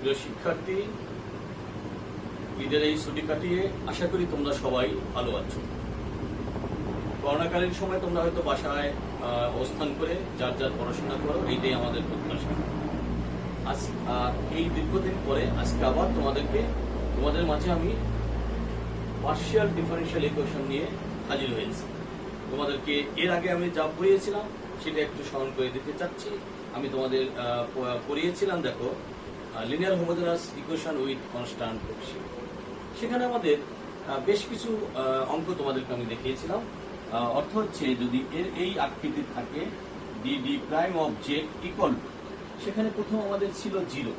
প্রিয় শিক্ষার্থী, ঈদের এই ছুটি কাটিয়ে আশা করি তোমরা সবাই ভালো আছো। করোনাকালীন সময় তোমরা হয়তো বাসায় অবস্থান করে যার যার পড়াশোনা করো, এইটাই আমাদের প্রত্যাশা। আজ এই দীর্ঘদিন পরে আজকে আবার তোমাদের মাঝে আমি পার্শিয়াল ডিফারেনশিয়াল ইকুয়েশন নিয়ে হাজির হয়েছি। তোমাদেরকে এর আগে আমি যা পড়িয়েছিলাম সেটা একটু স্মরণ করে দিতে চাচ্ছি। আমি তোমাদের পড়িয়েছিলাম, দেখো, linear homogeneous equation with constant coefficient. সেখানে আমাদের বেশ কিছু অঙ্ক তোমাদেরকে আমি দেখিয়েছিলাম। অর্থ হচ্ছে, যদি এর এই আকৃতি থাকে D prime of z equal, সেখানে প্রথম আমাদের ছিল জিরো,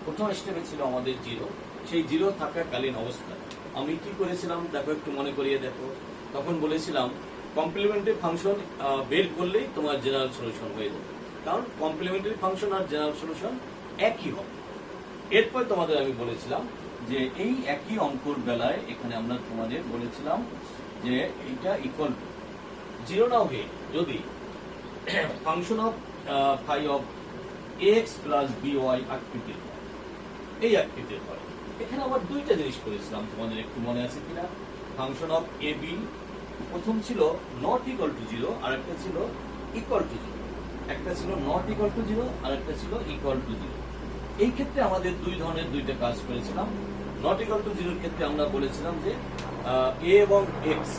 প্রথম স্টেপে ছিল আমাদের জিরো। সেই জিরো থাকাকালীন অবস্থায় আমি কি করেছিলাম দেখো, একটু মনে করিয়ে দেখো। তখন বলেছিলাম কমপ্লিমেন্টারি ফাংশন বের করলেই তোমার জেনারেল সলিউশন হয়ে যাবে, কারণ কমপ্লিমেন্টারি ফাংশন আর জেনারেল সলিউশন একই হবে। এরপর তোমাদের আমি বলেছিলাম যে এই একই অঙ্কর বেলায় এখানে আমরা তোমাদের বলেছিলাম যে এইটা ইকুয়াল টু জিরো না হয়ে যদি function of phi of x plus b y আকৃতির হয়, এই আকৃতির হয়। এখানে আবার দুইটা জিনিস করেছিলাম, তোমাদের একটু মনে আছে কিনা? ফাংশন অফ এ বি প্রথম ছিল নট ইকুয়াল টু জিরো, আর একটা ছিল ইকুয়াল টু জিরো। একটা ছিল নট ইকুয়াল টু জিরো, আর একটা ছিল ইকুয়াল টু জিরো। এই ক্ষেত্রে আমাদের দুই ধরনের দুইটা কাজ করেছিলাম। নট ইকুয়াল টু জিরোর ক্ষেত্রে আমরা বলেছিলাম যে এ এবং এক্স,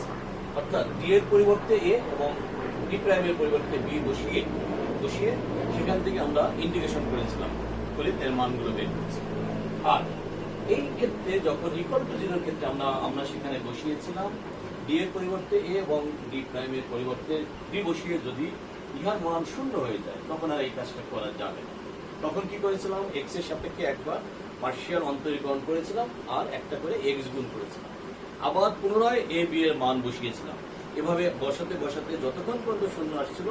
অর্থাৎ ডি এর পরিবর্তে এ এবং ডি প্রাইমের পরিবর্তে বি বসিয়ে সেখান থেকে আমরা ইন্টিগ্রেশন করেছিলাম, করে এর মানগুলো বের করেছি। আর এই ক্ষেত্রে যখন ইকুয়াল টু জিরোর ক্ষেত্রে আমরা সেখানে বসিয়েছিলাম ডি এর পরিবর্তে এ এবং ডি প্রাইমের পরিবর্তে বি বসিয়ে যদি ইহার মান শূন্য হয়ে যায় তখন আর এই কাজটা করা যাবে না। তখন কি করেছিলাম, এক্স এর সাপেক্ষে একবার পার্শিয়াল অন্তরীকরণ করেছিলাম আর একটা করে এক্স গুণ করেছিলাম, আবার পুনরায় এ বি এর মান বসিয়েছিলাম। এভাবে বসাতে বসাতে যতক্ষণ পর্যন্ত শূন্য আসছিল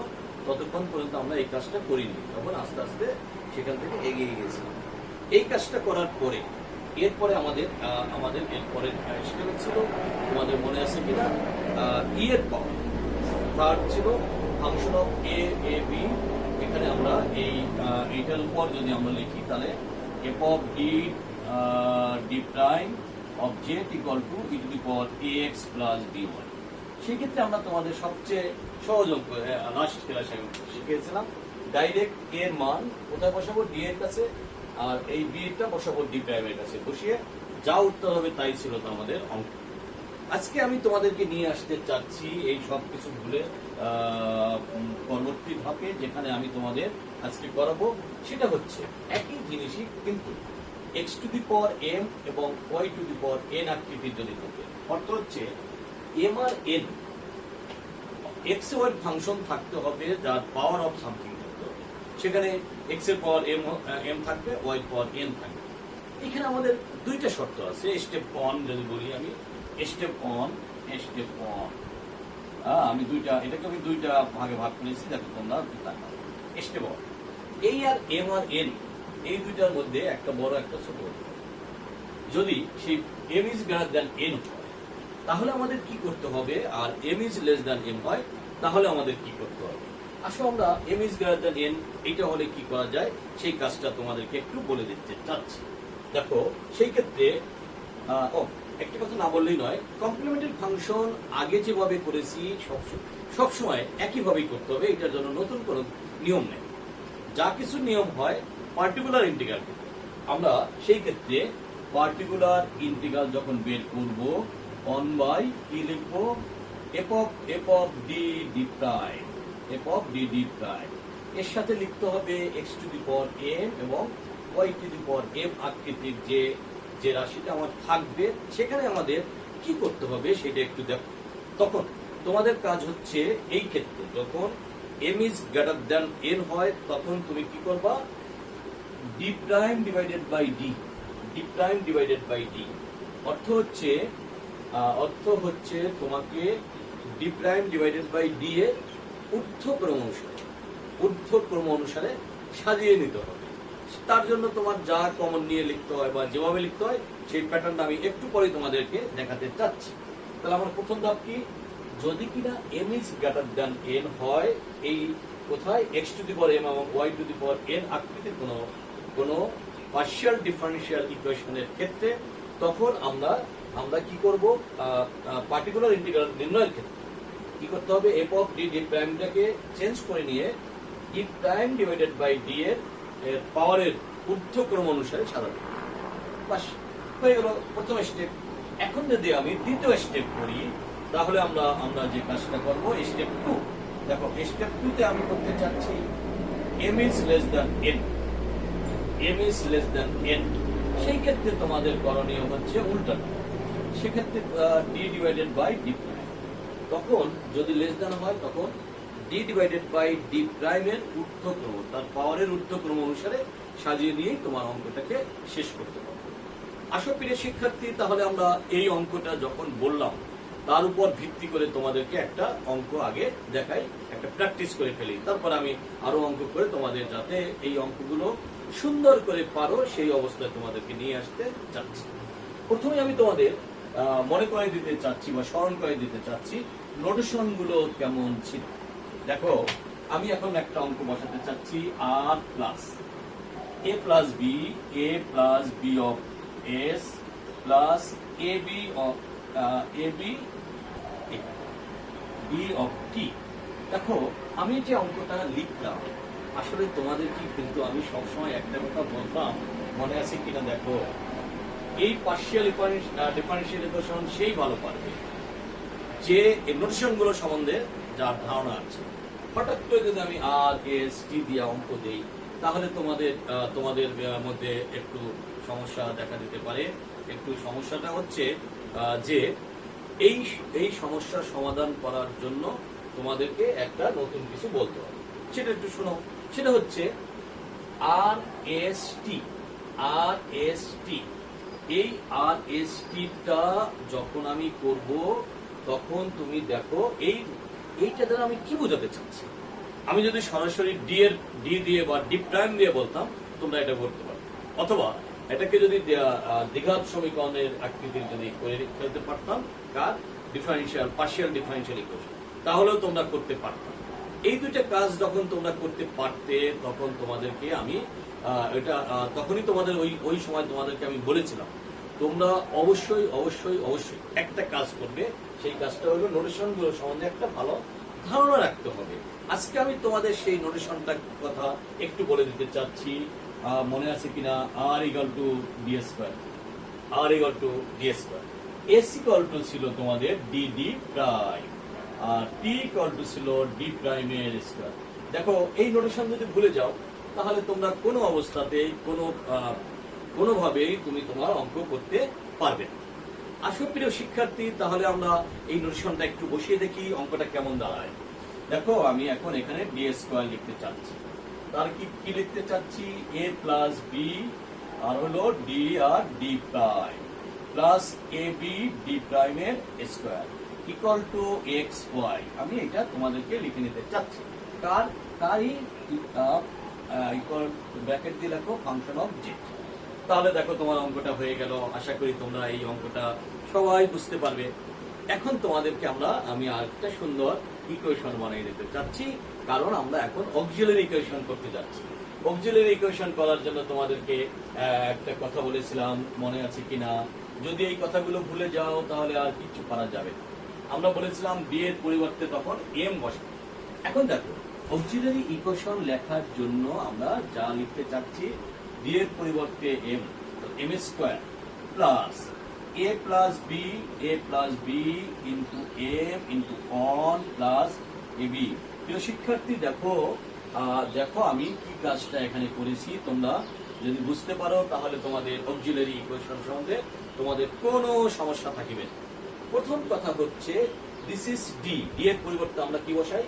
ততক্ষণ পর্যন্ত আমরা এই কাজটা করিনি, তখন আস্তে আস্তে সেখান থেকে এগিয়ে গিয়েছিলাম। এই কাজটা করার পরে এরপরে আমাদের এরপরে স্টেপ ছিল, তোমাদের মনে আছে কিনা, ই এর পাওয়ার। থার্ড ছিল ফাংশন অফ এ বি। এখানে আমরা এইটার উপর যদি আমরা লিখি তাহলে f of d prime of z equal to e to the power a x plus d y. সেক্ষেত্রে আমরা তোমাদের সবচেয়ে সহজ অঙ্ক লাস্ট ক্লাসে আমি শিখিয়েছিলাম, ডাইরেক্ট এর মান কোথায় বসাবো, ডি এর কাছে, আর এই বি টা বসাবো ডি প্রাইমের কাছে বসিয়ে যা উত্তর হবে তাই ছিল তো আমাদের অঙ্ক। আজকে আমি তোমাদেরকে নিয়ে আসতে চাচ্ছি এই সব কিছু ভুলে পরবর্তী ধাপে, যেখানে আমি তোমাদের আজকে করাবো সেটা হচ্ছে একই জিনিসই, কিন্তু x to the power m এবং y to the power n আকৃতির যদি থাকে। অর্থ হচ্ছে এম আর এন, এক্স ওয়াই ফাংশন থাকতে হবে যার পাওয়ার অফ সামথিং থাকতে হবে। সেখানে এক্স এর পাওয়ার এম থাকবে, ওয়াই পাওয়ার এন থাকবে। এখানে আমাদের দুইটা শর্ত আছে। স্টেপ ওয়ান যদি বলি, আমি স্টেপ ওয়ান আমি এটাকে আমি দুইটা ভাগে ভাগ করেছি, দেখো তোমরা স্টেপ ওয়ান, এই আর এন এই দুইটার মধ্যে একটা বড় একটা ছোট, যদি সেই m is greater than n হয় তাহলে আমাদের কি করতে হবে, আর m is less than m হয় তাহলে আমাদের কি করতে হবে। আসলে আমরা m is greater than n এটা হলে কি করা যায় সেই কাজটা তোমাদেরকে একটু বলে দিতে চাচ্ছি। দেখো, সেই ক্ষেত্রে একটা কথা না বললেই নয়, কমপ্লিমেন্টারি ফাংশন আগে যেভাবে করেছি সবসময় একইভাবেই করতে হবে, এটার জন্য নতুন কোনো নিয়ম নেই। যা কিছু নিয়ম হয় পার্টিকুলার ইন্টিগ্রাল, আমরা সেই ক্ষেত্রে পার্টিকুলার ইন্টিগ্রাল যখন বের করব, 1 বাই কি লিখবো, এফ অফ ডি প্রাইম, এর সাথে লিখতে হবে x to the power m এবং y to the power m আকৃতির যে রাশিটা আমার থাকবে, সেখানে আমাদের কি করতে হবে সেটা একটু দেখো। তখন তোমাদের কাজ হচ্ছে, এই ক্ষেত্রে যখন m is greater than n হয় তখন তুমি কি করবা, d prime divided by d. অর্থ হচ্ছে তোমাকে d prime divided by D এর ঊর্ধ্বক্রম অনুসারে সাজিয়ে নিতে হবে। তার জন্য তোমার যা কমন নিয়ে লিখতে হয় বা যেভাবে লিখতে হয় সেই প্যাটার্নটা আমি একটু পরে তোমাদেরকে দেখাতে চাচ্ছি। তাহলে আমার প্রথম ধাপ কি, যদি কিনা m is greater than n হয়, এই কোথায় x to the power m এবং y to the power n আকৃতির কোনো পার্শিয়াল ডিফারেনশিয়াল ইকুয়েশনের ক্ষেত্রে, তখন আমরা আমরা কি করব, পার্টিকুলার ইন্টিগ্রাল নির্ণয়ের ক্ষেত্রে কি করতে হবে, এফ অফ ডি ডি প্রাইমটাকে চেঞ্জ করে নিয়ে D prime divided by D এর পাওয়ারের ঊর্ধ্বক্রম অনুসারে সাজাবে। বাস, হয়ে গেল প্রথম স্টেপ। এখন যদি আমি দ্বিতীয় স্টেপ করি, তাহলে আমরা আমরা যে কাজটা করব স্টেপ 2। দেখো স্টেপ 2 তে আমি করতে চাচ্ছি m is less than n, m is less than n। সেই ক্ষেত্রে তোমাদের করণীয় হচ্ছে উল্টানো। সেক্ষেত্রে d divided by d prime, তখন যদি লেস দ্যান হয় তখন d ডিভাইডেড বাই d প্রাইমের ঊর্ধ্বক্রম, তার পাওয়ারের ঊর্ধ্বক্রম অনুসারে সাজিয়ে নিয়েই তোমার অঙ্কটাকে শেষ করতে পারবে। আসো প্রিয় শিক্ষার্থী, তাহলে আমরা এই অঙ্কটা যখন বললাম তার উপর ভিত্তি করে তোমাদেরকে একটা অঙ্ক আগে দেখাই, একটা প্র্যাকটিস করে ফেলি, তারপর আমি আরো অঙ্ক করে তোমাদের যাতে এই অঙ্কগুলো সুন্দর করে পারো সেই অবস্থায় তোমাদেরকে নিয়ে আসতে চাচ্ছি। প্রথমে আমি তোমাদের মনে করে দিতে চাচ্ছি বা স্মরণ করে দিতে চাচ্ছি নোটেশন গুলো কেমন ছিল। দেখো আমি এখন একটা অঙ্ক বসাতে চাচ্ছি r plus a plus b, a plus b of s plus a b of b of t. দেখো আমি যে অঙ্কটা লিখলাম, আসলে তোমাদের কি কিন্তু আমি সবসময় একটা কথা বলতাম, মনে আছে কিনা দেখো, এই পার্শিয়াল ডিফারেনশিয়াল ইকুয়েশন সেই ভালো পারবে যে নোটেশন গুলো সম্বন্ধে যার ধারণা আছে। হঠাৎ করে যদি আমি আর এস টি দিয়ে অঙ্ক দেই, তাহলে তোমাদের মধ্যে একটু সমস্যা দেখা দিতে পারে। একটু সমস্যাটা হচ্ছে যে এই সমস্যার সমাধান করার জন্য তোমাদেরকে একটা নতুন কিছু বলতে হবে। সেটা একটু শোনো। সেটা হচ্ছে আর এস টি। এই আর এস টিটা যখন আমি করব, তখন তুমি দেখো এইটা দ্বারা আমি কি বোঝাতে চাচ্ছি। আমি যদি সরাসরি ডি দিয়ে বা ডি প্রাইম দিয়ে বলতাম, তোমরা এটা করতে পারো, অথবা এটাকে যদি দ্বিঘাত সমীকরণের আকৃতির যদি করে ফেলতে পারতাম, কার পার্শিয়াল ডিফারেনশিয়াল ইকুয়েশন, তাহলেও তোমরা করতে পারতাম। এই দুইটা কাজ যখন তোমরা করতে পারতে, তখন তোমাদেরকে আমি তখনই তোমাদের ওই সময় তোমাদেরকে আমি বলেছিলাম তোমরা অবশ্যই অবশ্যই অবশ্যই একটা কাজ করবে। সেই কাজটা হলো নোটেশন গুলো সম্বন্ধে একটা ভালো ধারণা রাখতে হবে। আজকে আমি তোমাদের সেই নোটেশনটার কথা একটু বলে দিতে চাচ্ছি। মনে আছে কিনা, r equal to D square, s equal to ছিল তোমাদের D D prime, r t equal to ছিল ডি প্রাইমের স্কয়ার। দেখো এই নোটেশন যদি ভুলে যাও, তাহলে তোমরা কোনো অবস্থাতেই কোনোভাবেই তুমি তোমার অঙ্ক করতে পারবে না। আসো প্রিয় শিক্ষার্থী, তাহলে আমরা এই নোটেশনটা একটু বসিয়ে দেখি অঙ্কটা কেমন দাঁড়ায়। দেখো আমি এখন এখানে ডি স্কয়ার লিখতে চাচ্ছি। তার কি লিখতে চাচ্ছি, এ প্লাস বি আর হলো ডি আর d prime plus a b d প্রাইমের square equal to x y. আমি এটা তোমাদেরকে লিখে নিতে চাচ্ছি। তারই ইকুয়াল ব্র্যাকেট দিয়ে লেখো ফাংশন অফ জেড। তাহলে দেখো তোমার অঙ্কটা হয়ে গেল। আশা করি তোমরা এই অঙ্কটা সবাই বুঝতে পারবে। এখন তোমাদেরকে আমি আরেকটা সুন্দর ইকুয়েশন বানিয়ে দিতে চাচ্ছি, কারণ আমরা এখন অক্সিলারি ইকুয়েশন করতে যাচ্ছি। অক্সিলারি ইকুয়েশন করার জন্য তোমাদেরকে একটা কথা বলেছিলাম, মনে আছে কিনা? যদি এই কথাগুলো ভুলে যাও তাহলে আর কিছু করা যাবে না। আমরা বলেছিলাম বি এর পরিবর্তে তখন এম বসে। এখন দেখো অক্সিলারি ইকুয়েশন লেখার জন্য আমরা যা লিখতে চাচ্ছি, বি এর পরিবর্তে m, m square plus a plus b into m into on plus ab। প্রিয় শিক্ষার্থী দেখো আমি কি কাজটা এখানে করেছি। তোমরা যদি বুঝতে পারো তাহলে তোমাদের অক্সিলারি ইকুয়েশন সম্বন্ধে তোমাদের কোনো সমস্যা থাকিবে না। প্রথম কথা হচ্ছে দিস ইজ ডি। ডি এর পরিবর্তে আমরা কি বসাই?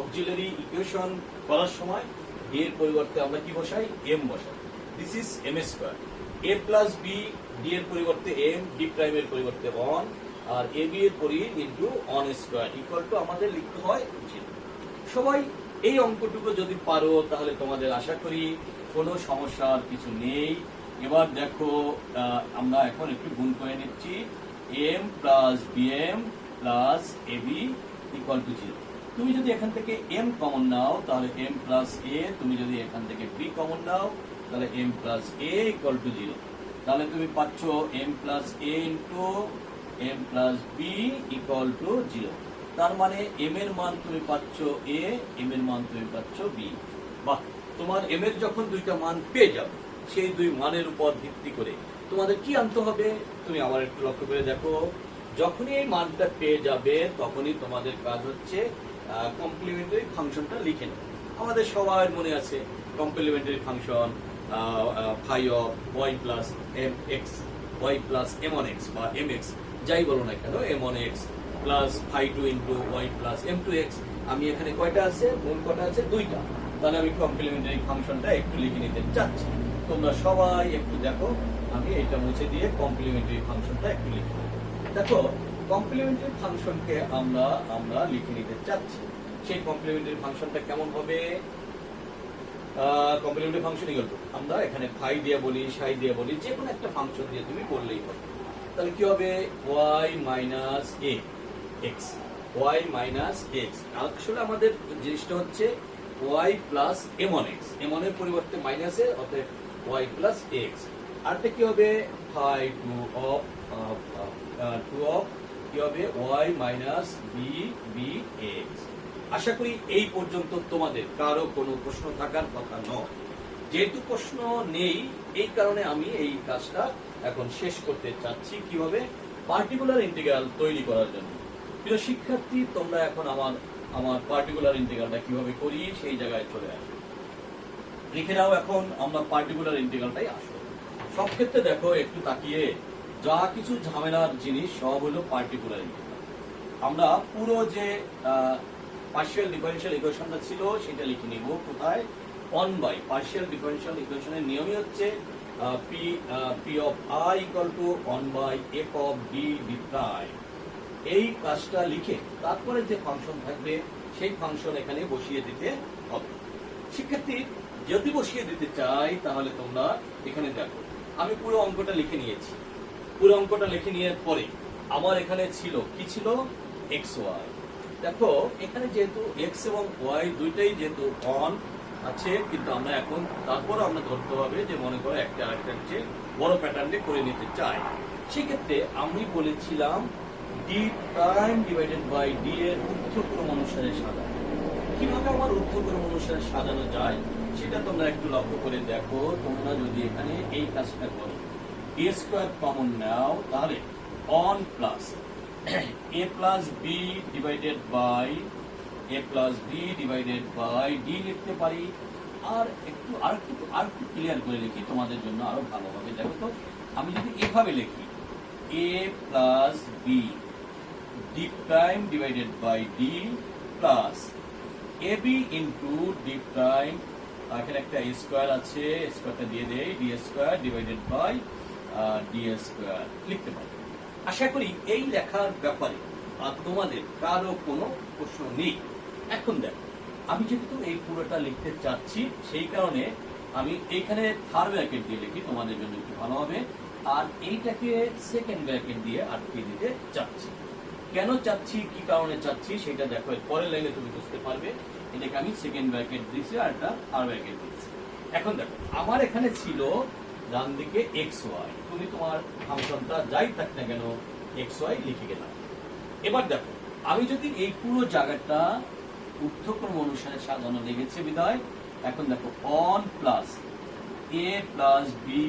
অক্সিলারি ইকুয়েশন করার সময় ডি এর পরিবর্তে আমরা কি বসাই? এম বসাই। This is m square. a plus b, d এর পরিবর্তে এম, ডি প্রাইম এর পরিবর্তে অন, আর এ বি এর পরি into on square equal two আমাদের লিখতে হয় জিরো। সবাই এই অঙ্কটুকু যদি পারো তাহলে তোমাদের আশা করি কোনো সমস্যার কিছু নেই। এবার দেখো আমরা এখন একটু গুণ করে নিচ্ছি। M plus b m plus a b equal to zero. তুমি যদি এখান থেকে এম কমন নাও তাহলে এম প্লাস এ, তুমি যদি এখান থেকে বি কমন নাও তাহলে m plus a equal to 0। তাহলে তুমি পাচ্ছ m plus a into m plus b equal to 0। তার মানে m এর মান তুমি পাচ্ছ a, m এর মান তুমি পাচ্ছ b। বাহ, তোমার m এর যখন দুইটা মান পেয়ে যাবে, সেই দুই মানের উপর ভিত্তি করে তোমাদের কি আনতে হবে তুমি আবার একটু লক্ষ্য করে দেখো। যখনই এই মানটা পেয়ে যাবে তখনই তোমাদের কাজ হচ্ছে কমপ্লিমেন্টারি ফাংশনটা লিখে নেবে। আমাদের সবার মনে আছে complementary function phi of y plus m x, y plus m one x বা এম এক্স যাই বলো না কেন, m one x plus phi two into y plus m two x. আমি এখানে কয়টা আছে, মূল কয়টা আছে, দুইটা। তাহলে আমি কমপ্লিমেন্টারি ফাংশনটা একটু লিখে নিতে চাচ্ছি। তোমরা সবাই একটু দেখো, আমি এটা মুছে দিয়ে কমপ্লিমেন্টারি ফাংশনটা একটু লিখে নেব। দেখো কমপ্লিমেন্টারি ফাংশনকে আমরা লিখে নিতে চাচ্ছি। সেই কমপ্লিমেন্টারি ফাংশনটা কেমন হবে? কমপ্লিমেন্টারি ফাংশন ইকুয়াল টু, আমরা এখানে ফাই দিয়ে বলি, সাই দিয়ে বলি, যে কোনো একটা ফাংশন দিয়ে তুমি বললেই হবে। তাহলে কি হবে? y minus a x, y minus x। আসলে আমাদের জিনিসটা হচ্ছে y plus m on x, m on এর পরিবর্তে মাইনাসে, অতএব y প্লাস x। আরটা কি হবে? ফাই টু অফ কি হবে? y minus b x। আশা করি এই পর্যন্ত তোমাদের কারো কোনো প্রশ্ন থাকার কথা নয়। যেহেতু প্রশ্ন নেই, এই কারণে আমি এই কাজটা এখন শেষ করতে চাচ্ছি। কিভাবে? পার্টিকুলার ইন্টিগ্রাল তৈরি করার জন্য। প্রিয় শিক্ষার্থী, তোমরা এখন আমার পার্টিকুলার ইন্টিগ্রালটা কিভাবে করি সেই জায়গায় চলে আসো। লিখে নাও এখন আমরা পার্টিকুলার ইন্টিগ্রালটাই আসো। সব ক্ষেত্রে দেখো একটু তাকিয়ে, যা কিছু ঝামেলার জিনিস সব হলো পার্টিকুলার ইন্টিগ্রাল। আমরা পুরো যে পার্শিয়াল ডিফারেনশিয়াল ইকুয়েশনটা ছিল সেটা লিখে নিব কোথায়? 1 বাই পার্শিয়াল ডিফারেনশিয়াল ইকুয়েশনের নিয়মই হচ্ছে p of i equal to 1 by f of d d prime. এই কাজটা লিখে তারপরে যে ফাংশন থাকবে সেই ফাংশন এখানে বসিয়ে দিতে হবে। শিক্ষার্থী, যদি বসিয়ে দিতে চাই তাহলে তোমরা এখানে দেখো, আমি পুরো অঙ্কটা লিখে নিয়েছি। পুরো অঙ্কটা লিখে নেওয়ার পরে আমার এখানে ছিল কি ছিল? X y. দেখো এখানে যেহেতু এক্স এবং ওয়াই দুইটাই যেহেতু অন আছে, কিন্তু আমরা এখন তারপর আমরা ধরতে হবে যে মনে করো একটা আরেকটার চেয়ে বড় প্যাটার্নে করে নিতে চাই। সেক্ষেত্রে আমি বলেছিলাম d prime divided by D এর ঊর্ধ্বক্রম অনুসারে সাজানো। কিভাবে আমার ঊর্ধ্বক্রম অনুসারে সাজানো যায় সেটা তোমরা একটু লক্ষ্য করে দেখো। তোমরা যদি এখানে এই কাজটা করো, এ স্কোয়ার কমন নাও, তাহলে one plus a plus b divided by a plus b divided by d লিখতে পারি। আর একটু ক্লিয়ার করে লিখি তোমাদের জন্য আরো ভালো হবে। দেখো তো, আমি যদি এভাবে লিখি a plus b D prime divided by d plus a b into D prime, এখানে একটা a স্কোয়ার আছে, স্কোয়ারটা দিয়ে দেই, d square divided by D square লিখতে পারি। আশা করি এই লেখার ব্যাপারে তোমাদের কারো কোনো প্রশ্ন নেই। এখন দেখো, আমি যেহেতু এই পুরোটা লিখতে চাচ্ছি সেই কারণে আমি এইখানে থার্ড ব্র্যাকেট দিয়ে লিখি, তোমাদের জন্য একটু ভালো হবে। আর এইটাকে সেকেন্ড ব্র্যাকেট দিয়ে আটকে দিতে চাচ্ছি। কেন চাচ্ছি, কি কারণে চাচ্ছি সেটা দেখো, এর পরের লাইনে তুমি বুঝতে পারবে। এটাকে আমি সেকেন্ড ব্র্যাকেট দিয়েছি আর একটা থার্ড ব্র্যাকেট দিয়েছি। এখন দেখো, আমার এখানে ছিল ডান দিকে এক্স ওয়াই, তুমি তোমার ফাংশনটা যাই থাক না কেন এক্স ওয়াই লিখে গেলাম। এবার দেখো, আমি যদি এই পুরো জায়গাটা ঊর্ধ্বক্রম অনুসারে সাজানো লেগেছে বিধায়, এখন দেখো one plus a plus b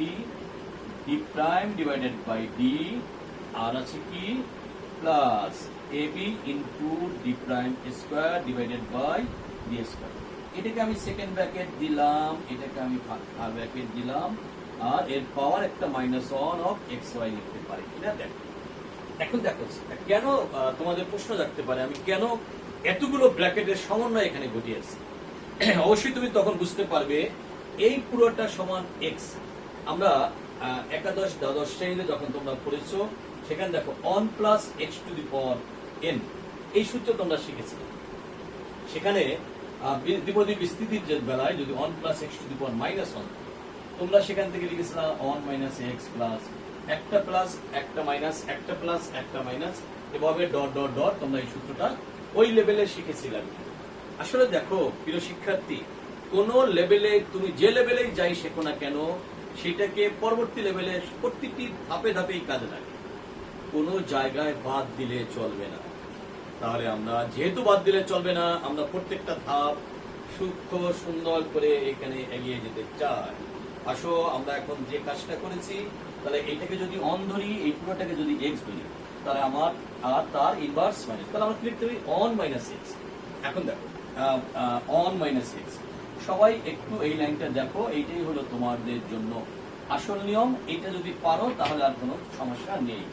D prime divided by D, আর আছে কি plus a b into D prime square divided by D square. এটাকে আমি সেকেন্ড ব্র্যাকেট দিলাম, এটাকে আমি থার্ড ব্র্যাকেট দিলাম, আর এর পাওয়ার একটা -1 অফ এক্স ওয়াই লিখতে পারি কিনা দেখো। এখন দেখো কেন তোমাদের প্রশ্ন জাগতে পারে আমি কেন এতগুলো ব্র্যাকেটের সমন্বয় এখানে ঘটিয়েছি। অবশ্যই তুমি তখন বুঝতে পারবে এই পুরোটা সমান এক্স। আমরা একাদশ দ্বাদশ শ্রেণীতে যখন তোমরা পড়েছো সেখানে দেখো one plus x to the power N, এই সূত্র তোমরা শিখেছিলে। সেখানে দ্বিপদী বিস্তৃতির যে বেলায় যদি one plus x to the power -1, তোমরা সেখান থেকে লিখেছিলাম অন মাইনাস এক্স প্লাস একটা প্লাস একটা মাইনাস একটা প্লাস একটা মাইনাস, এভাবে ডট ডট ডট তোমরা এই সূত্রটা ওই লেভেলে শিখেছিলাম। আসলে দেখো প্রিয় শিক্ষার্থী, কোন লেভেলে তুমি যে লেভেলেই যাই শেখো না কেন, সেটাকে পরবর্তী লেভেলে প্রত্যেকটি ধাপে ধাপেই কাজে লাগে। কোনো জায়গায় বাদ দিলে চলবে না। তাহলে আমরা যেহেতু বাদ দিলে চলবে না, আমরা প্রত্যেকটা ধাপ সূক্ষ্ম সুন্দর করে এখানে এগিয়ে যেতে চাই। আসো আমরা এখন যে কাজটা করেছি, তাহলে এটাকে যদি অন ধরি, এই পুরোটাকে যদি এক্স ধরি, তাহলে আমার আর তার ইনভার্স মাইনাস, তাহলে আমরা লিখতে পারি অন মাইনাস এক্স। এখন দেখো অন মাইনাস এক্স, সবাই একটু এই লাইনটা দেখো, এইটাই হলো তোমাদের জন্য আসল নিয়ম। এটা যদি পারো তাহলে আর কোনো সমস্যা নেই।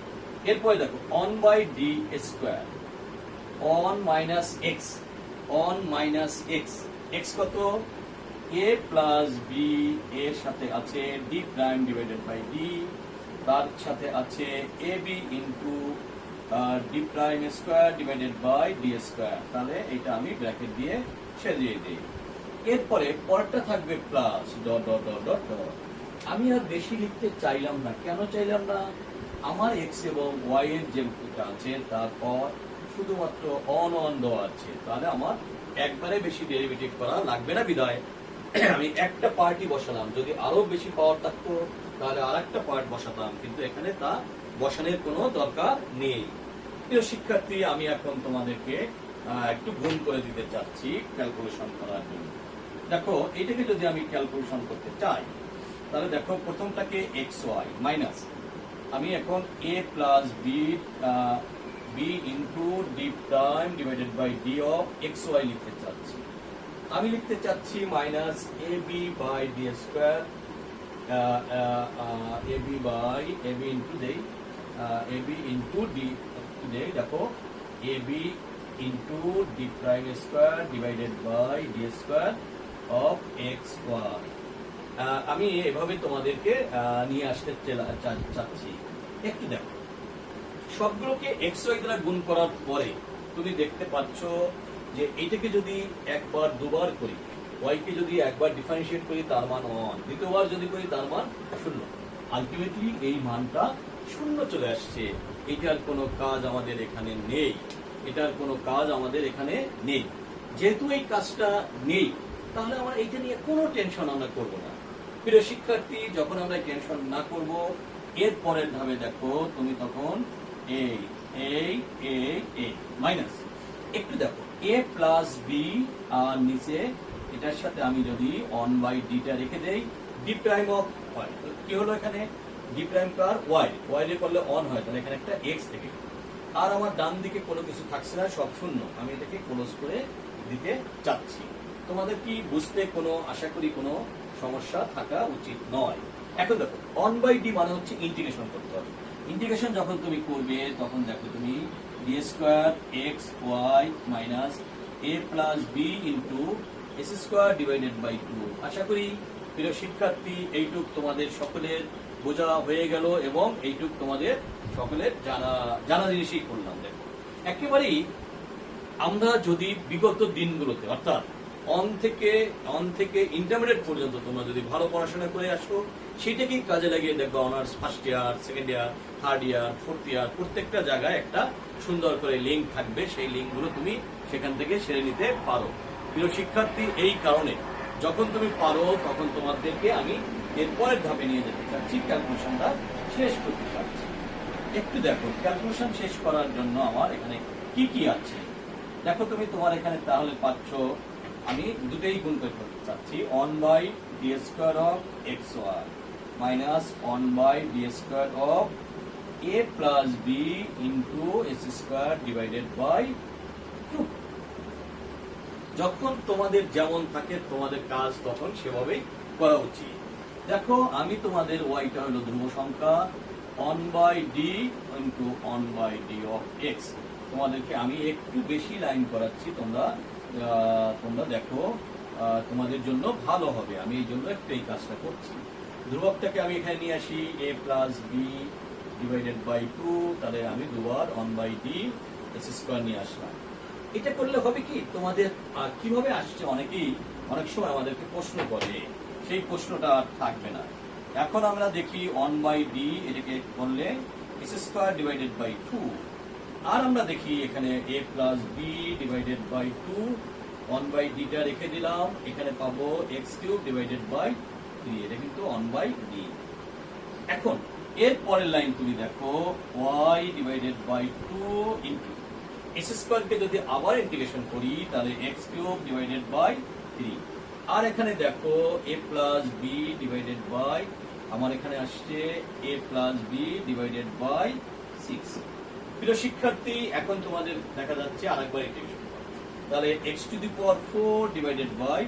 এরপরে দেখো one by D square, one minus x, one minus x, x কত, এ প্লাস বি, এর সাথে আছে D prime divided by D, তার সাথে আছে a b into D prime square divided by D square. তাহলে এটা আমি ব্র্যাকেট দিয়ে সাজিয়ে দিই। এরপরে পরেরটা থাকবে plus dot dot dot dot dot. আমি আর বেশি লিখতে চাইলাম না। কেন চাইলাম না? আমার এক্স এবং ওয়াই এর যে আছে তারপর শুধুমাত্র অন অন দেওয়া আছে, তাহলে আমার একবারে বেশি ডেরিভেটিভ করা লাগবে না বিধায় আমি একটা পার্টই বসালাম। যদি আরো বেশি পাওয়ার থাকতো তাহলে আর একটা পার্ট বসাতাম, কিন্তু এখানে তা বসানোর কোনো দরকার নেই। প্রিয় শিক্ষার্থী, আমি এখন তোমাদেরকে একটু গুণ করে দিতে চাচ্ছি ক্যালকুলেশন করার জন্য। দেখো এটাকে যদি আমি ক্যালকুলেশন করতে চাই, তাহলে দেখো প্রথমটাকে এক্স ওয়াই মাইনাস, আমি এখন a plus b b into D prime divided by D of x y লিখতে চাচ্ছি। আমি লিখতে চাচ্ছি minus a b by D square, a b by a b into দেই, এ বি ইন্টু ডি দেই, দেখো a b into D prime square divided by D square of x y. আমি এভাবে তোমাদেরকে নিয়ে আসতে চাচ্ছি। একটু দেখো, সবগুলোকে এক্স ওয়াই দ্বারা গুণ করার পরে তুমি দেখতে পাচ্ছ যে এইটাকে যদি একবার দুবার করি, ওয়াই কে যদি একবার ডিফারেন্সিয়েট করি তার মান অন, দ্বিতীয়বার যদি করি তার মান শূন্য। আলটিমেটলি এই মানটা শূন্য চলে আসছে। এটার কোনো কাজ আমাদের এখানে নেই, এটার কোনো কাজ আমাদের এখানে নেই। যেহেতু এই কাজটা নেই, তাহলে আমরা এইটা নিয়ে কোনো টেনশন আমরা করবো না। প্রিয় শিক্ষার্থী, যখন আমরা টেনশন না করব, এর পরের ধাপে দেখো তুমি তখন এই এই এই এই মাইনাস, একটু দেখো এ প্লাস বি আর নিচে এটার সাথে আমি যদি অন বাই ডিটা রেখে দেই, ডি প্রাইম অফ ওয়াই, কি হলো এখানে ডি প্রাইম কার ওয়াই, ওয়াই রে করলে অন হয়, তাহলে এখানে একটা এক্স থেকে, আর আমার ডান দিকে কোনো কিছু থাকছে না, সব শূন্য। আমি এটাকে ক্লোজ করে দিতে চাচ্ছি। তোমাদের কি বুঝতে কোনো আশা করি কোনো সমস্যা থাকা উচিত নয়। এখন দেখো অন বাই ডি মানে হচ্ছে ইন্টিগ্রেশন করতে হবে। ইন্টিগ্রেশন যখন তুমি করবে তখন দেখো তুমি D square x y minus a plus b into s square divided by two. আশা করি প্রিয় শিক্ষার্থী এইটুক তোমাদের সকলের বোঝা হয়ে গেল এবং এইটুক তোমাদের সকলের জানা জিনিসই করলাম। দেখো একেবারেই আমরা যদি বিগত দিনগুলোতে অর্থাৎ অন থেকে ইন্টারমিডিয়েট পর্যন্ত তোমরা যদি ভালো পড়াশোনা করে আসো, সেটাকেই কাজে লাগিয়ে দেখবে honours first year, second year, third year, fourth year, প্রত্যেকটা জায়গায় একটা সুন্দর করে লিঙ্ক থাকবে। সেই লিঙ্কগুলো তুমি সেখান থেকে সেরে নিতে পারো। প্রিয় শিক্ষার্থী, এই কারণে যখন তুমি পারো তখন তোমাদেরকে আমি এরপরের ধাপে নিয়ে যেতে চাচ্ছি, ক্যালকুলেশনটা শেষ করতে চাচ্ছি। একটু দেখো ক্যালকুলেশন শেষ করার জন্য আমার এখানে কি কি আছে। দেখো তুমি তোমার এখানে তাহলে পাচ্ছ, আমি দুটোই গুণ করতে চাচ্ছি, one by D square of x y minus one by D square of a plus b into s square divided by two. যখন তোমাদের যেমন থাকে তোমাদের কাজ তখন সেভাবেই করা উচিত। দেখো আমি তোমাদের ওয়াইটা হলো ধ্রুব সংখ্যা, one by d into one by D of x. তোমাদেরকে আমি একটু বেশি লাইন করাচ্ছি, তোমরা দেখো তোমাদের জন্য ভালো হবে। আমি এই জন্য একটু এই কাজটা করছি। ধ্রুবকটাকে আমি এখানে নিয়ে আসি a plus b divided by two, তাহলে আমি দুবার one by D s square নিয়ে আসলাম। এটা করলে হবে কি, তোমাদের কিভাবে আসছে অনেক সময় আমাদেরকে প্রশ্ন করে, সেই প্রশ্নটা আর থাকবে না। এখন আমরা দেখি অন বাই ডি এটাকে করলে s square divided by two, আর আমরা দেখি এখানে a plus b divided by two 1/d টা রেখে দিলাম, এখানে পাবো x³ ডিভাইডেড বাই 3, এটা কিন্তু 1/d। এখন এর পরের লাইন তুমি দেখো y divided by 2 into s² কে যদি আবার ইন্টিগ্রেশন করি তাহলে x³ ডিভাইডেড বাই 3, আর এখানে দেখো a plus b divided by, আমার এখানে আসছে a plus b divided by 6। প্রিয় শিক্ষার্থী, এখন তোমাদের দেখা যাচ্ছে আরেকবার ইন্টিগ্রেশন, তাহলে x⁴ ডিভাইডেড বাই,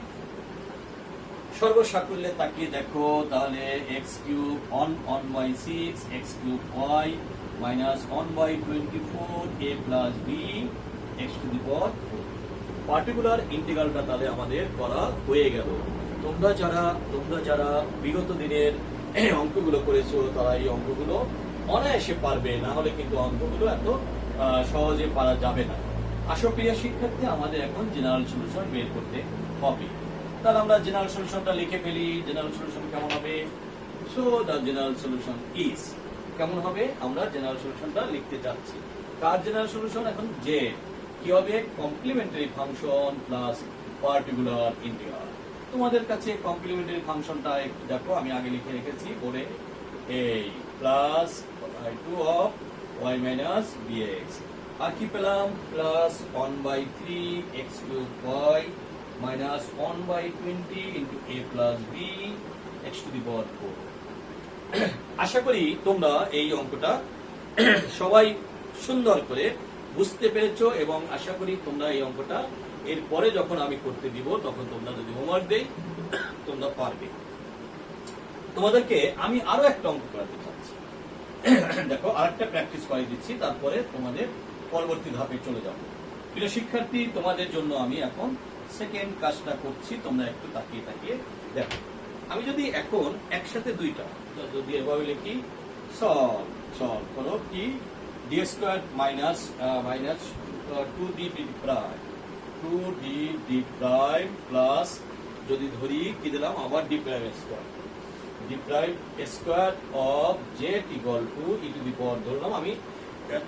সর্বসাকুল্যে তাকিয়ে দেখো তাহলে x³ 1/6 x³ y minus 1/24 a plus b x⁴। Particular ইন্টিগ্রালটা তাহলে আমাদের করা হয়ে গেল। তোমরা যারা বিগত দিনের অঙ্কগুলো করেছো তারা এই অঙ্কগুলো অনায়াসে পারবে, না হলে কিন্তু অঙ্কগুলো এত সহজে পারা যাবে না। আসো প্রিয় শিক্ষার্থী, আমাদের এখন জেনারেল সলিউশন বের করতে হবে। তাহলে আমরা জেনারেল সলিউশনটা লিখে ফেলি। জেনারেল সলিউশন কেমন হবে? So the general solution is, কেমন হবে? আমরা জেনারেল সলিউশনটা লিখতে চাচ্ছি। কার জেনারেল সলিউশন? এখন যে কি হবে? Complimentary function plus particular integral. তোমাদের কাছে কমপ্লিমেন্টারি ফাংশনটা একটু দেখো, আমি আগে লিখে রেখেছি বোর্ডে, এই plus 2 of y minus bx, আর কি পেলাম? Plus 1/3 x³ y minus 1/20 into a plus b x⁴। আশা করি তোমরা এই অঙ্কটা সবাই সুন্দর করে বুঝতে পেরেছো, এবং আশা করি তোমরা এই অঙ্কটা এরপরে যখন আমি করতে দিব তখন তোমরা যদি হোমওয়ার্ক দেই তোমরা পারবে। তোমাদেরকে আমি আরো একটা অঙ্ক করাতে চাচ্ছি। দেখো, আরেকটা প্র্যাকটিস করে দিচ্ছি, তারপরে তোমাদের পরবর্তী ধাপে চলে যাব। প্রিয় শিক্ষার্থী, তোমাদের জন্য আমি এখন সেকেন্ড কাজটা করছি, তোমরা একটু তাকিয়ে তাকিয়ে দেখো। আমি যদি এখন একসাথে দুইটা যদি এভাবে লিখি, সলভ করো কি d² minus 2d prime plus, যদি ধরি কি দিলাম আবার d prime square of z equal to e⁴ ধরলাম। আমি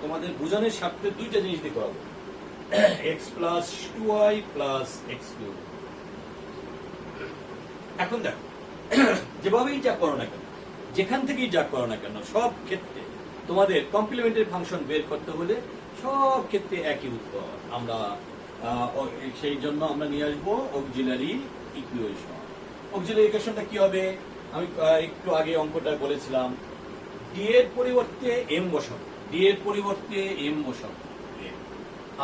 তোমাদের বোঝানোর স্বার্থে দুইটা জিনিস দিয়ে করাবো, x plus 2y plus x³। এখন দেখো, যেভাবেই যা করো না কেন, যেখান থেকেই যা করো না কেন, সব ক্ষেত্রে তোমাদের কমপ্লিমেন্টারি ফাংশন বের করতে হলে সব ক্ষেত্রে একই উত্তর। আমরা সেই জন্য আমরা নিয়ে আসবো অক্সিলারি ইকুয়েশন। অক্সিলারি ইকুয়েশনটা কি হবে? আমি একটু আগে অঙ্কটা বলেছিলাম, ডি এর পরিবর্তে এম বসাবো,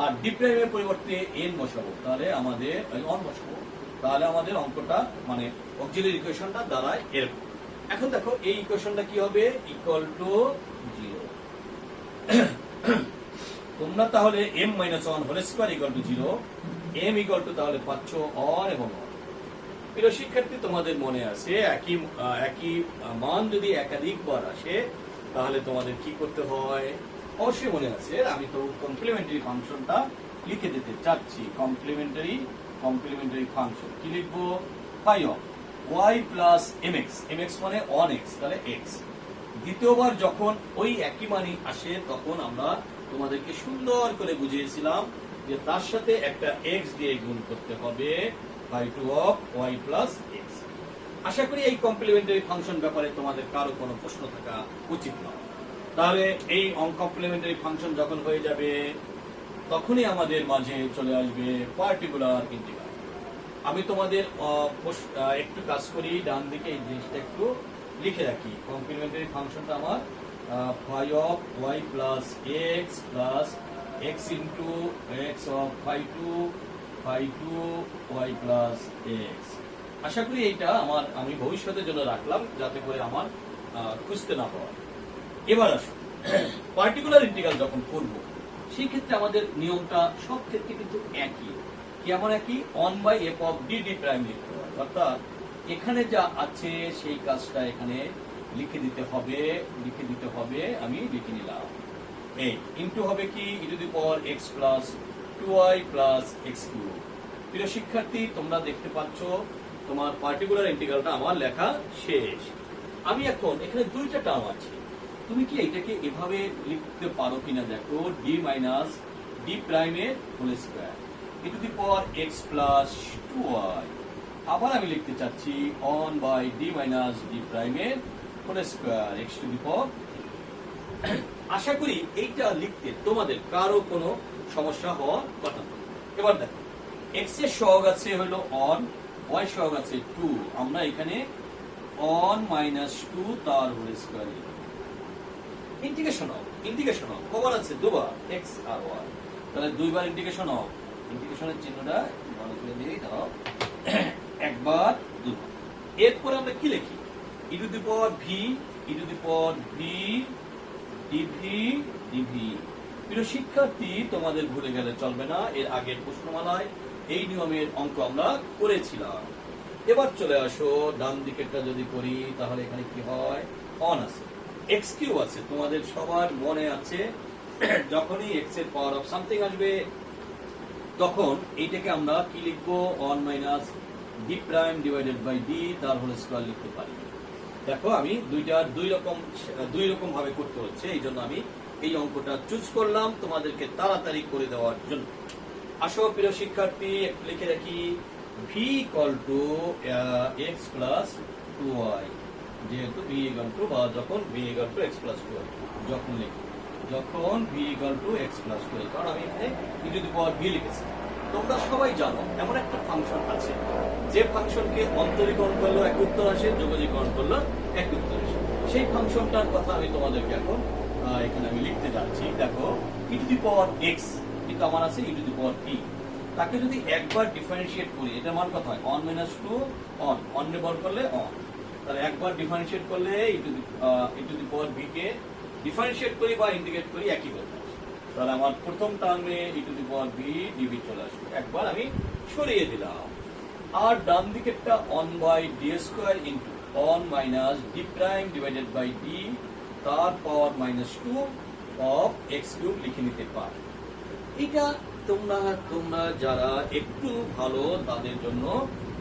আর ডি প্রাইমের পরিবর্তে এন বসাবো, তাহলে আমাদের তাহলে আমাদের অঙ্কটা মানে অক্সিলারি ইকুয়েশনটা দাঁড়ায় এরকম। এখন দেখো এই ইকুয়েশনটা কি হবে? Equal to 0। তোমরা তাহলে m-1 whole square equal to 0, m equal to তাহলে পাচ্ছ অর এবং অর। প্রিয় শিক্ষার্থী, তোমাদের মনে আছে একই মান যদি একাধিকবার আসে তাহলে তোমাদের কি করতে হয়? অবশ্যই মনে আছে। আমি তো কমপ্লিমেন্টারি ফাংশনটা লিখে দিতে চাচ্ছি। কমপ্লিমেন্টারি ফাংশন কি লিখবো? Phi of y plus mx মানে 1x, তাহলে x। দ্বিতীয়বার যখন ওই একই মানই আসে তখন আমরা তোমাদেরকে সুন্দর করে বুঝিয়েছিলাম যে তার সাথে একটা x দিয়ে গুণ করতে হবে, by 2 of y plus x। আশা করি এই কমপ্লিমেন্টারি ফাংশন ব্যাপারে তোমাদের কারো কোনো প্রশ্ন থাকা উচিত নয়। তাহলে এই কমপ্লিমেন্টারি ফাংশন যখন হয়ে যাবে তখনই আমাদের মাঝে চলে আসবে পার্টিকুলার ইন্টিগ্রাল। আমি তোমাদের একটু কাজ করি, ডান দিকে এই জিনিসটা একটু লিখে রাখি। কমপ্লিমেন্টারি ফাংশনটা আমার phi of y plus x plus x into x of phi two y plus x. আশা করি এইটা আমি ভবিষ্যতের জন্য রাখলাম যাতে করে আমার খুঁজতে না পাওয়া। এবার আসুন, পার্টিকুলার ইন্টিগ্রাল যখন করব সেই ক্ষেত্রে আমাদের নিয়মটা সব ক্ষেত্রে কিন্তু একই। কেমন একই? 1/f অফ ডি প্রাইম লিখতে হয়, অর্থাৎ এখানে যা আছে সেই কাজটা এখানে লিখে দিতে হবে। আমি লিখে নিলাম। এই ইনটু হবে কি e⁴x plus 2y plus x³। প্রিয় শিক্ষার্থী, তোমরা দেখতে পাচ্ছ তোমার পার্টিকুলার ইন্টিগ্রালটা আমার লেখা শেষ। আমি এখন এখানে দুইটা টার্ম আছে, তুমি কি এটাকে এভাবে লিখতে পারো কিনা দেখো, ডি মাইনাস ডি প্রাইমের whole square. e to the power x plus 2y। আবার আমি লিখতে চাচ্ছি 1 by d minus d prime এর whole square x to the power। আশা করি এইটা লিখতে তোমাদের কারো কোনো সমস্যা হওয়ার কথা না। এবার দেখো x এর সহগ আছে হলো 1, y সহগ আছে 2, আমরা এখানে 1 minus 2 তার হোল স্কয়ার ইন্টিগ্রেশন অফ কবার আছে দুবার x আর y, তাহলে দুইবার ইন্টিগ্রেশন অফ, ইন্টিগ্রেশনের চিহ্নটা ভালো করে দিয়ে দাও, একবার দুবার। এরপর আমরা কি লিখি e to the power v, e to the power v dv dv। প্রিয় শিক্ষার্থী তোমাদের ভুলে গেলে চলবে না, এর আগের প্রশ্নমালায় এই নিয়মের অঙ্ক আমরা করেছিলাম। এবার চলে আসো ডান দিকেরটা যদি করি তাহলে এখানে কি হয়, অন আছে, x কিউব আছে, তোমাদের সবার মনে আছে যখনই x এর পাওয়ার অফ সামথিং আসবে তখন এইটাকে আমরা কি লিখবো, 1 minus d prime divided by D তার হোল স্কয়ার লিখতে পারি। দেখো আমি দুই রকম ভাবে করতে হচ্ছে, এই জন্য আমি এই অঙ্কটা চুজ করলাম তোমাদেরকে তাড়াতাড়ি করে দেওয়ার জন্য। আসো প্রিয় শিক্ষার্থী একটু লিখে রাখি, v equal to x plus 2y, যেহেতু v ইকুয়াল টু বা যখন v equal to x plus 2y যখন লিখি, যখন v equal to x plus 2y, কারণ আমি এখানে e to the power v লিখেছি। তোমরা সবাই জানো এমন একটা ফাংশন আছে যে ফাংশনকে অন্তরীকরণ করলে এক উত্তর আসে, যোগজীকরণ করলে এক উত্তর আসে। সেই ফাংশনটার কথা আমি তোমাদেরকে এখন এখানে আমি লিখতে যাচ্ছি। দেখো e to the power x কিন্তু আমার আছে e to the power v, তাকে যদি একবার ডিফারেন্সিয়েট করি এটার মান কত হয়, 1 মাইনাস 2 অন নির্ভর করলে অন, তাহলে একবার ডিফারেন্সিয়েট করলে e to the power v K differentiate করি বা ইন্টিগ্রেট করি একই কথা, তাহলে আমার প্রথম টার্মে e to the power v dv চলে আসবে, একবার আমি সরিয়ে দিলাম। আর ডান দিকেরটা 1 by d square into 1 minus d prime divided by d তার পাওয়ার -2 অফ x কিউব লিখে নিতে পারি। এটা তোমরা যারা একটু ভালো তাদের জন্য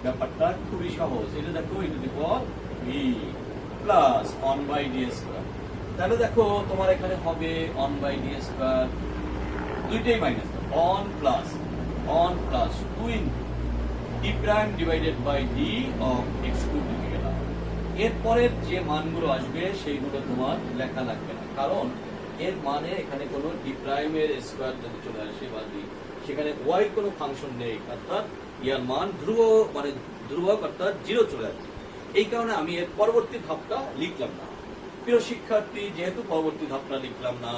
ব্যাপারটা খুবই সহজ। এটা দেখো e to the power v plus 1 by d square, তাহলে দেখো তোমার এখানে হবে 1 বাই d স্কয়ার, দুইটাই minus 1 plus 2 into d prime divided by d of x cube লিখে গেলাম। এরপরের যে মানগুলো আসবে সেইগুলো তোমার লেখা লাগবে না, কারণ এর মানে এখানে কোনো d প্রাইমের স্কয়ার যদি চলে আসে বা d, সেখানে y কোনো ফাংশন নেই, অর্থাৎ ইয়ার মান ধ্রুবক অর্থাৎ 0 চলে আসবে। এই কারণে আমি এর পরবর্তী ধাপটা লিখলাম না। প্রিয় শিক্ষার্থী, যেহেতু পরবর্তী ধাপটা লিখলাম না,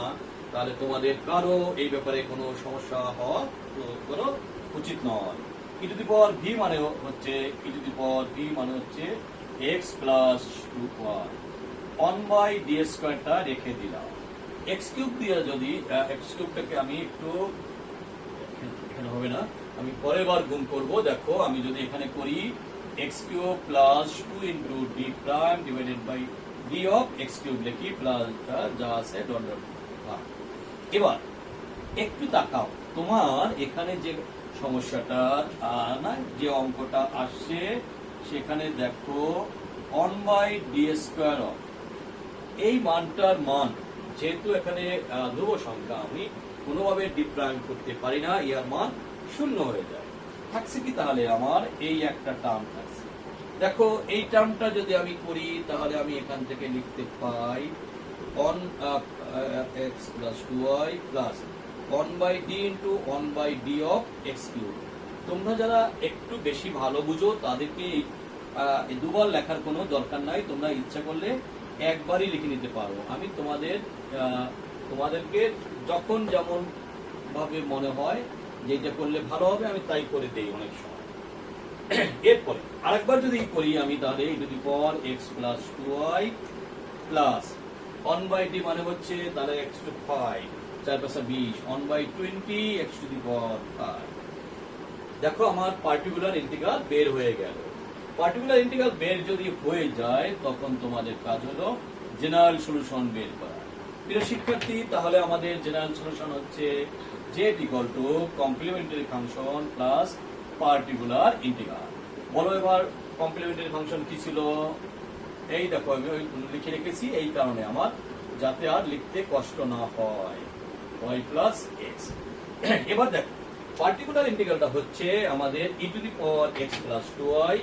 তাহলে তোমাদের কারো এই ব্যাপারে কোনো সমস্যা হওয়া কোনো উচিত নয়। e to the power v মানে হচ্ছে x plus 2y, 1 by d স্কয়ারটা রেখে দিলাম। x কিউব দিয়ে যদি x কিউবটাকে আমি একটু এখানে হবে না, আমি পরের বার গুণ করব। দেখো আমি যদি এখানে করি x cube plus 2 into d prime divided by d of x cube লিখি, প্লাস যা আছে ডট ডট। এবার একটু তাকাও, তোমার এখানে যে সমস্যাটা না, যে অঙ্কটা আসছে সেখানে দেখো 1 বাই d স্কয়ার অফ এই মানটার মান, যেহেতু এখানে ধ্রুব সংখ্যা আমি কোনোভাবে ডি প্রাইম করতে পারি না, ইয়ার মান 0 হয়ে যায়। থাকছে কি তাহলে আমার এই একটা টার্ম থাকছে। দেখো এই টার্মটা যদি আমি করি তাহলে আমি এখান থেকে লিখতে পাই 1x plus 2y plus 1 by d into 1 by d of x cube. তোমরা যারা একটু বেশি ভালো বুঝো তাদেরকে দুবার লেখার কোনো দরকার নাই, তোমরা ইচ্ছা করলে একবারই লিখে নিতে পারো। আমি তোমাদেরকে যখন যেমন ভাবে মনে হয় যেটা করলে ভালো হবে আমি তাই করে দেই অনেক সময়। এরপরে আরেকবার যদি করি আমি, তাহলে e to the power x plus 2y plus 1 by d মানে হচ্ছে তাহলে x to 5, 4 5 20, 1 by 20 x to the power 5। দেখো আমার পার্টিকুলার ইন্টিগ্রাল বের হয়ে গেল। পার্টিকুলার ইন্টিগ্রাল বের যদি হয়ে যায় তখন তোমাদের কাজ হলো জেনারেল সলিউশন বের করা। প্রিয় শিক্ষার্থী, তাহলে আমাদের জেনারেল সলিউশন হচ্ছে z equal to complimentary function plus particular integral. বলো এবার কমপ্লিমেন্টারি ফাংশন কি ছিল? এই দেখো আমি লিখে রেখেছি এই কারণে আমার, যাতে আর লিখতে কষ্ট না হয়, y প্লাস x। এবার দেখো পার্টিকুলার ইন্টিগ্রালটা হচ্ছে আমাদের e to the power x plus 2y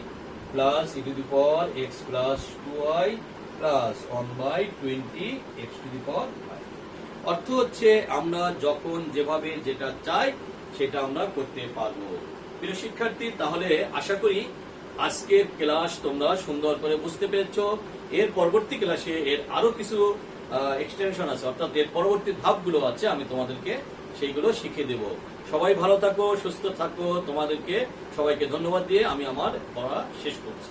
plus e to the power x plus 2y plus 1/20 x to the power 5। অর্থ হচ্ছে আমরা যখন যেভাবে যেটা চাই সেটা আমরা করতে পারবো। প্রিয় শিক্ষার্থী, তাহলে আশা করি আজকের ক্লাস তোমরা সুন্দর করে বুঝতে পেরেছো। এর পরবর্তী ক্লাসে এর আরো কিছু এক্সটেনশন আছে, অর্থাৎ এর পরবর্তী ধাপগুলো আছে, আমি তোমাদেরকে সেইগুলো শিখিয়ে দেব। সবাই ভালো থাকো, সুস্থ থাকো। তোমাদেরকে সবাইকে ধন্যবাদ দিয়ে আমি আমার পড়া শেষ করছি।